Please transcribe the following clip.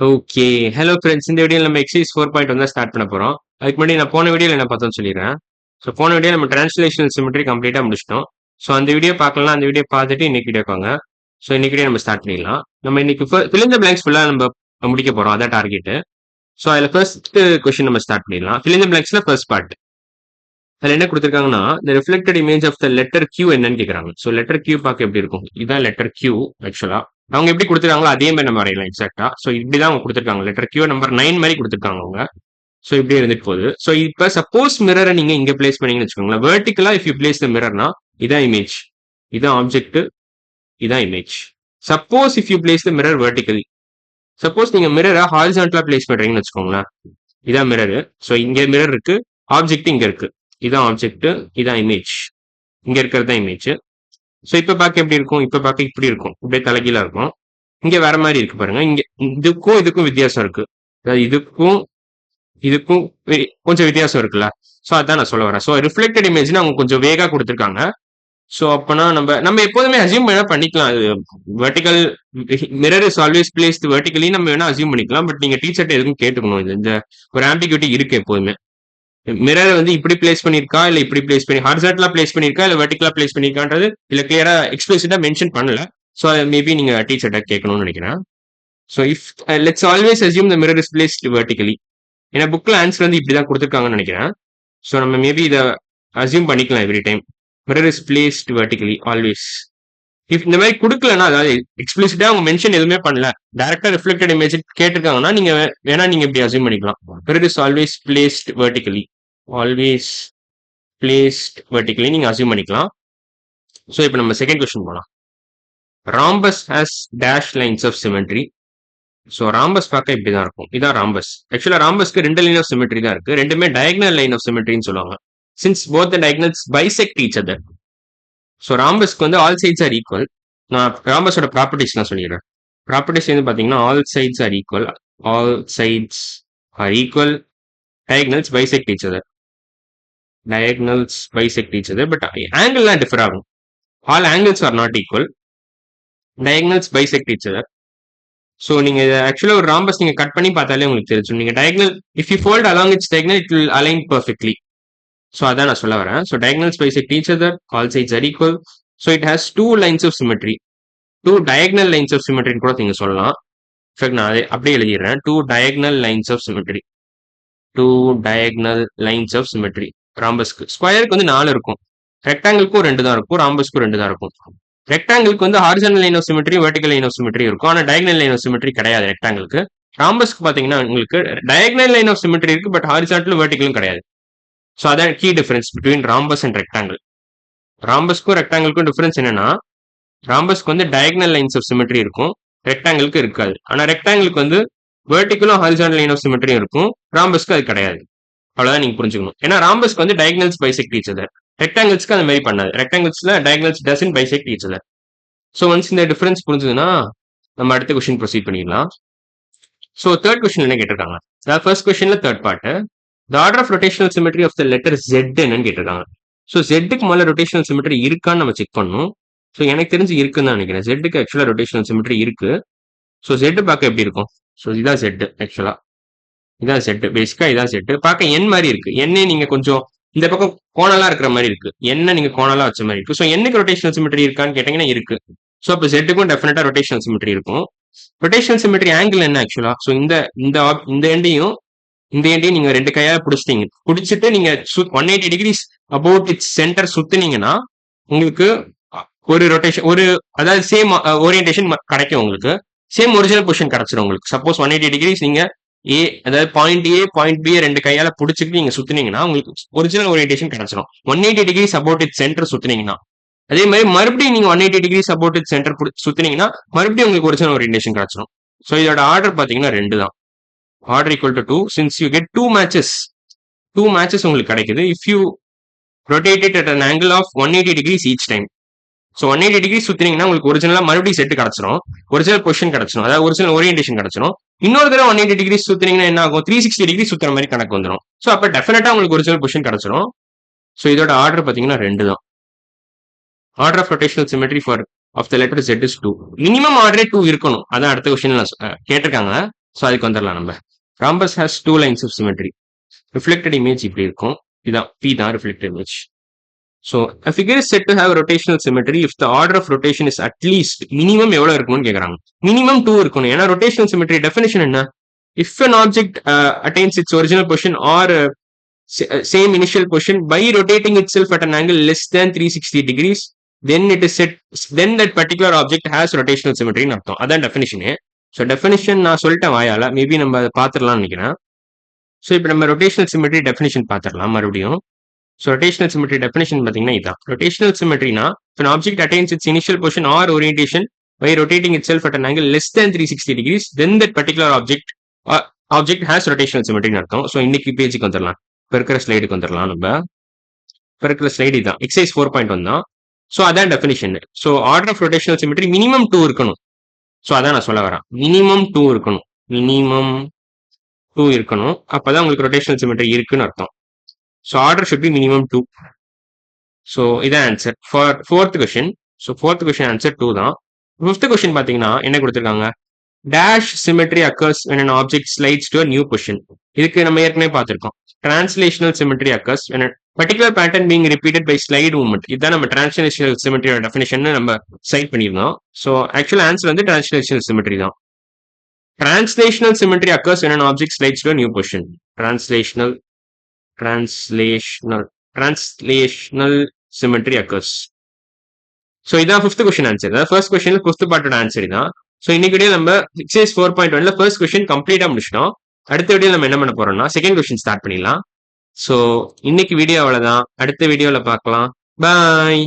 Okay. Hello friends. இந்த வீடியோல நம்ம எக்ஸர்சைஸ் 4.1 தான் ஸ்டார்ட் பண்ண போறோம். அதுக்கு முன்னாடி நான் போன வீடியோல என்ன பார்த்தோம்னு சொல்லிடுறேன். ஸோ போன வீடியோ நம்ம டிரான்ஸ்லேஷனல் சிமெட்ரி கம்ப்ளீட்டா முடிச்சிட்டோம். ஸோ அந்த வீடியோ பார்க்கலாம், அந்த வீடியோ பார்த்துட்டு இன்னைக்கு வீடியோ வாங்க. ஸோ இன்னைக்கு வீடியோ நம்ம ஸ்டார்ட் பண்ணிடலாம். நம்ம இன்னைக்கு ஃபில் இந்த பிளாங்க்ஸ் ஃபுல்லா நம்ம முடிக்க போறோம். அதான் டார்கெட். ஸோ அதுல ஃபர்ஸ்ட் கொஸ்டின் நம்ம ஸ்டார்ட் பண்ணிடலாம். ஃபில் இந்த பிளாங்க்ஸ்ல ஃபர்ஸ்ட் பார்ட். அதுல என்ன கொடுத்துருக்காங்கன்னா, இந்த reflected image of the letter Q என்னன்னு கேக்குறாங்க. ஸோ லெட்டர் கியூ பார்க்க எப்படி இருக்கும்? இதுதான் லெட்டர் கியூ ஆக்சுவலா. அவங்க எப்படி கொடுத்துருக்காங்களோ அதே மாதிரி நம்ம வரையலாம் எக்ஸாக்டா. ஸோ இப்படிதான் அவங்க கொடுத்துருக்காங்க. லெட்டர் கியூ நம்பர் 9 மாதிரி கொடுத்துருக்காங்க அவங்க. ஸோ இப்படியே இருந்துட்டு போகுது. ஸோ இப்ப சப்போஸ் மிரரை நீங்க இங்க பிளேஸ் பண்ணீங்கன்னு வச்சுக்கோங்களேன். வெர்டிகலா இஃப் யூ பிளேஸ் த மிரர்னா இதான் இமேஜ், இதான் ஆப்ஜெக்ட், இதான் image. Suppose if you place the mirror vertically, suppose நீங்க மிரரை ஹாரிசான்டலா பிளேஸ் பண்றீங்கன்னு வச்சுக்கோங்களேன். இதான் மிரர். ஸோ இங்க மிரர் இருக்கு, ஆப்ஜெக்ட் இங்க இருக்கு. இதான் ஆப்ஜெக்ட், இதான் இமேஜ். இங்க இருக்கிறது தான் இமேஜ். ஸோ இப்ப பார்க்க எப்படி இருக்கும்? இப்ப பார்க்க இப்படி இருக்கும், இப்படியே தலைகீழா இருக்கும். இங்க வேற மாதிரி இருக்கு பாருங்க. இங்க இதுக்கும் இதுக்கும் வித்தியாசம் இருக்கு. அதாவது இதுக்கும் இதுக்கும் கொஞ்சம் வித்தியாசம் இருக்குல்ல. ஸோ அதான் நான் சொல்ல வரேன். ஸோ ரிஃப்ளெக்டட் இமேஜ்னு அவங்க கொஞ்சம் வேகா கொடுத்துருக்காங்க. ஸோ அப்பனா நம்ம எப்போதுமே அசியூம் வேணா பண்ணிக்கலாம். அது vertical mirror is always placed vertically நம்ம வேணா அசியூம் பண்ணிக்கலாம். பட் நீங்க டீச்சர்ட்ட எதுவும் கேட்டுக்கணும். இது இந்த ஒரு ஆம்பிகியூட்டி இருக்கு எப்போதுமே. மிரர் வந்து இப்படி பிளேஸ் பண்ணிருக்கா இல்ல இப்படி பிளேஸ் பண்ணி ஹாரிசான்டலா பிளேஸ் பண்ணிருக்கா இல்ல வெர்டிகலா பிளேஸ் பண்ணிருக்கான்றது இல்ல கிளியரா எக்ஸ்பிளிசிட்டா மென்ஷன் பண்ணல. ஸோ மேபி நீங்க டீச்சர்ட்ட கேட்கணும்னு நினைக்கிறேன். So if let's always assume the mirror is placed vertically. ஏன்னா புக்ல ஆன்சர் வந்து இப்படிதான் கொடுத்துருக்காங்கன்னு நினைக்கிறேன். ஸோ நம்ம மேபி இதை அசியூம் பண்ணிக்கலாம் every time. Mirror is placed vertically always. If இந்த மாதிரி கொடுக்கலன்னா, அதாவது எக்ஸ்பிளிசிட்டா அவங்க மென்ஷன் எதுவுமே பண்ணல, டைரக்டா ரிஃப்ளெக்டட் இமேஜ் கேட்டிருக்காங்கன்னா நீங்க வேணா நீங்க இப்படி அசியூம் பண்ணிக்கலாம். Mirror is always placed vertically, always placed vertically நீங்க அசியூம் பண்ணிக்கலாம். ஸோ இப்போ நம்ம செகண்ட் கொஸ்டின் போலாம். Rhombus has dash lines of symmetry. So rhombus பார்க்க இப்படிதான் இருக்கும். இதான் ராம்பஸ். ஆக்சுவலா ராம்பஸ்க்கு 2 லைன் ஆஃப் சிமெட்ரி தான் இருக்கு. ரெண்டுமே டயகனல் லைன் ஆஃப் சிமெட்ரின்னு சொல்லுவாங்க. Since both the diagonals bisect each other. So ராம்பஸ்க்கு வந்து ஆல் சைட்ஸ் ஆர் ஈக்குவல். நான் ராம்பஸோட ப்ராப்பர்ட்டிஸ் நான் சொல்லிடுறேன். ப்ராப்பர்ட்டிஸ் வந்து பாத்தீங்கன்னா all sides are equal, all sides are equal, diagonals bisect each other, diagonals bisect each other. But ஆங்கிள்லாம் differ ஆகும். All angles are not equal, diagonals bisect each other. So நீங்க actually ஒரு rhombus நீங்க cut பண்ணி பார்த்தாலே உங்களுக்கு தெரியும். நீங்க diagonal if you fold along its diagonal it will align perfectly. So அதான் நான் சொல்ல வரேன். So diagonals bisect each other, all sides are equal. So it has 2 lines of symmetry, 2 diagonal lines of சிமெட்ரின்னு கூட நீங்க சொல்லலாம். நான் அதை அப்படியே எழுதிடுறேன். 2 diagonal lines of symmetry, 2 diagonal lines of symmetry. ராம்பஸ்க்கு ஸ்கொயருக்கு வந்து 4 இருக்கும், ரெக்டாங்கிள்க்கும் 2 தான் இருக்கும், ராம்பஸ்க்கும் 2 தான் இருக்கும். ரெக்டாங்கிளுக்கு வந்து horizontal line of symmetry, vertical line of symmetry இருக்கும். ஆனா டயகனல் லைன் ஆஃப் சிமெட்ரி கிடையாது ரெக்டாங்கிளுக்கு. ராம்பஸ்க்கு பாத்தீங்கன்னா உங்களுக்கு டயகனல் லைன் ஆஃப் சிமெட்ரி இருக்கு, பட் ஹாரிசான்டலும் வெர்டிகலும் கிடையாது. ஸோ அதான் key difference between rhombus and rectangle. ராம்பஸ்க்கும் ரெக்டாங்கிளுக்கும் டிஃபரன்ஸ் என்னன்னா, ராம்பஸ்க்கு வந்து டயகனல் லைன்ஸ் ஆஃப் சிமெட்ரி இருக்கும், ரெக்டாங்கிளுக்கு இருக்காது. ஆனா ரெக்டாங்கிளுக்கு வந்து வெர்டிகலும் ஹாரிசான்டல் லைன் ஆஃப் சிமெட்ரியும் இருக்கும், ராம்பஸ்க்கு அது கிடையாது. அவ்வளவுதான் நீங்க புரிஞ்சுக்கணும். ஏன்னா ராம்பஸ்க்கு வந்து டயகனல்ஸ் பைசெக்ட் ஈச் அதர், ரெக்டாங்கிள்ஸ்க்கு அந்த மாதிரி பண்ணாது. ரெக்டாங்கிள்ஸ்ல diagonals doesn't bisect each other. So once இந்த டிஃபரன்ஸ் புரிஞ்சதுன்னா நம்ம அடுத்த கொஸ்டின் ப்ரொசீட் பண்ணிடலாம். ஸோ தேர்ட் கொஸ்டின் என்ன கேட்டிருக்காங்க? ஃபர்ஸ்ட் கொஸ்டின்ல third part, the order of rotational symmetry of the letter Z என்னன்னு கேட்டிருக்காங்க. ஸோ ஜெட்டுக்கு மேல ரொட்டேஷனல் சிமெட்ரி இருக்கான்னு நம்ம செக் பண்ணணும். ஸோ எனக்கு தெரிஞ்சு இருக்குன்னு தான் நினைக்கிறேன். ஜெட்டுக்கு ஆக்சுவலா ரொட்டேஷனல் சிமெட்ரி இருக்கு. ஸோ ஜெட் பார்க்க எப்படி இருக்கும்? ஸோ இதான் ஜெட் ஆக்சுவலா, இதான் செட். பேசிக்கா இதான் செட். பார்க்க என் மாதிரி இருக்கு. எண்ணே நீங்க கொஞ்சம் இந்த பக்கம் கோணலா இருக்கிற மாதிரி இருக்கு, என்ன நீங்க கோணலா வச்ச மாதிரி இருக்கு. ஸோ என்னைக்கு ரொட்டேஷனல் சிமெட்ரி இருக்கான்னு கேட்டீங்கன்னா இருக்கு. ஸோ அப்போ செட்டுக்கும் டெஃபினட்டா ரொட்டேஷனல் சிமெட்ரி இருக்கும். ரொட்டேஷனல் சிமெட்ரி ஆங்கிள் என்ன ஆக்சுவலா? ஸோ இந்த இந்த எண்டையும் இந்த எண்டையும் நீங்க 2 கையால பிடிச்சிட்டீங்க, பிடிச்சிட்டு நீங்க 180 டிகிரிஸ் அபவுட் இட்ஸ் சென்டர் சுத்துனீங்கன்னா உங்களுக்கு ஒரு ரொட்டேஷன், ஒரு அதாவது சேம் ஓரியன்டேஷன் கிடைக்கும் உங்களுக்கு. சேம் ஒரிஜினல் பொசிஷன் கிடைச்சிடும் உங்களுக்கு. சப்போஸ் 180 டிகிரிஸ் நீங்க ஏ, அதாவது பாயிண்ட் ஏ பாயிண்ட் பி 2 கையால பிடிச்சிட்டு நீங்க சுத்தினீங்கன்னா உங்களுக்கு ஒரிஜினல் ஓரியன்டேஷன் கிடைச்சிடும். 180 டிகிரிஸ் அபவுட் இட் சென்டர் சுத்தினீங்கன்னா. அதே மாதிரி மறுபடியும் நீங்க 180 டிகிரிஸ் அபவுட் இட் சென்டர் சுத்தினீங்கன்னா மறுபடியும் உங்களுக்கு ஒரிஜினல் ஓரியன்டேஷன் கிடைச்சிடும். ஸோ இதோட ஆர்டர் பாத்தீங்கன்னா 2 தான். Order equal to 2. Since you get 2 matches உங்களுக்கு கிடைக்குது if you rotate it at an angle of 180 degrees each time. So 180 degree சுத்தினீங்கன்னா உங்களுக்கு ஒரிஜினலா மறுபடியும் செட் கிடைச்சிடும், ஒரிஜினல் பொசிஷன் கிடைச்சிடும், அதாவது ஒரிஜினல் ஓரியன்டேஷன் கிடைச்சிடும். இன்னொரு தடவை 180 டிகிரி சுத்தினீங்கன்னா என்ன ஆகும்? 360 டிகிரி சுத்துற மாதிரி கணக்கு வந்துடும். ஸோ அப்ப டெஃபினட்டா உங்களுக்கு ஒரிஜினல் பொசிஷன் கிடைச்சிடும். ஸோ இதோட ஆர்டர் பாத்தீங்கன்னா 2 தான். Order of rotational symmetry for of the letter Z is 2. Minimum ஆர்டரே 2 இருக்கணும். அதான் அடுத்த கொஸ்டின் கேட்டிருக்காங்க. ஸோ அதுக்கு வந்துடலாம் நம்ம. Rhombus has 2 lines of symmetry. Reflected image இப்படி இருக்கும். இதான் P தான் reflected image. So a figure is said to have rotational symmetry if the order of rotation is at least minimum எவ்வளவு இருக்கணும்னு கேக்குறாங்க. மினிமம் 2 இருக்கணும். ஏன்னா rotational symmetry டெஃபினிஷன் என்ன? If an object attains its original position or same initial position by rotating itself at an angle less than 360 degrees, then it is said, then that particular object has rotational symmetry ன்னு அர்த்தம். அதான் டெஃபினிஷனு. So definition நான் சொல்லிட்டேன் வாயால, maybe நம்ம அதை பார்த்துடலாம்னு நினைக்கிறேன். So இப்போ நம்ம ரொட்டேஷனல் சிமெட்ரி டெஃபினிஷன் பார்த்துடலாம் மறுபடியும். ஸோ ரொட்டேஷனல் சிமெட்ரி டெஃபினிஷன் பார்த்தீங்கன்னா இதான். ரொட்டேஷனல் சிமெட்ரினா an object attains its initial position or orientation by rotating itself at an angle less than 360 degrees, then that particular object has rotational symmetry ன்னு அர்த்தம். So இன்னைக்கு பேஜுக்கு வந்துடலாம். இப்போ இருக்கிற ஸ்லைடுக்கு வந்துடலாம் நம்ம. இப்போ இருக்கிற ஸ்லைடு இதுதான். எக்ஸைஸ் 4.1 தான். ஸோ அதான் definition. So order of rotational symmetry minimum 2 இருக்கணும். ஸோ அதான் நான் சொல்ல வரேன். மினிமம் 2 இருக்கணும். மினிமம் 2 இருக்கணும். அப்பதான் உங்களுக்கு ரொட்டேஷனல் சிமெட்ரி இருக்குன்னு அர்த்தம். So order should be minimum 2. So இதான் answer for 4th question. So 4th question answer 2 தான். 5th கொஸ்டின் பார்த்தீங்கன்னா என்ன கொடுத்துருக்காங்க? Dash symmetry occurs when an object slides to a new position. இதுக்கு நம்ம ஏற்கனவே பார்த்துருக்கோம். Translational symmetry occurs when a particular pattern being repeated by slide movement. இதுதான் நம்ம டிரான்ஸ்லேஷனல் சிமெட்ரியோட டெஃபினிஷன் நம்ம சைட் பண்ணியிருந்தோம். ஸோ ஆக்சுவல் ஆன்சர் வந்து டிரான்ஸ்லேஷனல் சிமெட்ரி தான். Translational symmetry occurs when an object slides to a new position. Translational symmetry occurs. So இதான் 5th question answer. அதாவது first questionல 5th பார்ட்டோட answer தான். So இன்னைக்கு வீடியோ நம்ம exercise 4.1ல first question கம்ப்ளீட்டா முடிச்சிட்டோம். அடுத்த வீடியோ நம்ம என்ன பண்ண போறோம்னா செகண்ட் கொஸ்டின் ஸ்டார்ட் பண்ணிடலாம். ஸோ இன்னைக்கு வீடியோ அவ்வளவுதான். அடுத்த வீடியோல பார்க்கலாம். பாய்.